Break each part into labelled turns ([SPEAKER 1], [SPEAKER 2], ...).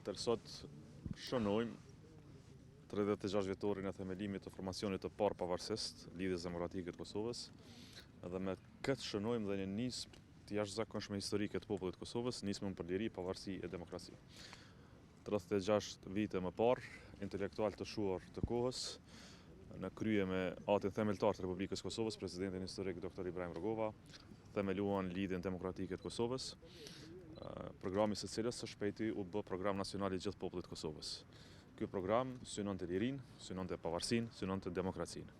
[SPEAKER 1] Atëherë sot shënojmë 36 vjetorin e themelimit të formacionit të parë pavarësisht Lidhjes Demokratike të Kosovës, dhe me këtë shënojmë dhe një nismë të jashtëzakonshme historike të popullit të Kosovës, nismën për liri, pavarësi e demokraci. 36 vite më parë, intelektual të shuar të kohës, në krye me atin themeltar të Republikës Kosovës, presidentin historik Dr. Ibrahim Rugova, themeluan Lidhjen Demokratike të Kosovës, programi së cilës së shpejti u bë program nacional i gjithë popullit të Kosovës. Ky program synon të lirinë, synon të pavarësinë, synon të demokracinë.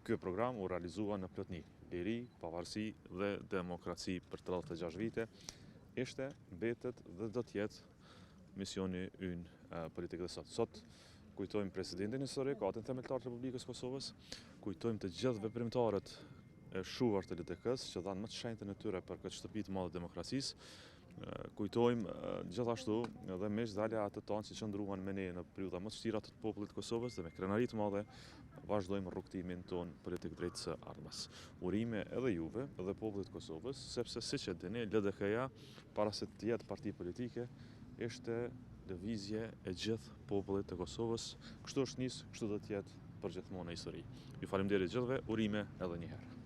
[SPEAKER 1] Ky program u realizua në plotni. Liri, pavarësi dhe demokraci për 36 vite ishte, mbetet dhe do të jetë misioni ynë politik dhe sot. Sot kujtojmë presidentin historik, atin themeltar të Republikës Kosovës, kujtojmë të gjithë veprimtarët e shuar të LDK-s që dhanë më të shenjtën e tyre për këtë shtëpi të madhe të demokracisë. Kujtojmë gjithashtu edhe miqdalja atë tanë që qëndruan me ne në periudha më të vështira të popullit të Kosovës dhe me krenari të madhe vazhdojmë rrugtimin ton politik drejt së ardhmes. Urime edhe juve edhe popullit të Kosovës, sepse siç e dini, LDK-ja para se të jetë parti politike ishte lëvizje e gjithë popullit të Kosovës. Kështu është nis, kështu do të jetë përgjithmonë në histori. Ju faleminderit gjithëve, urime edhe një herë.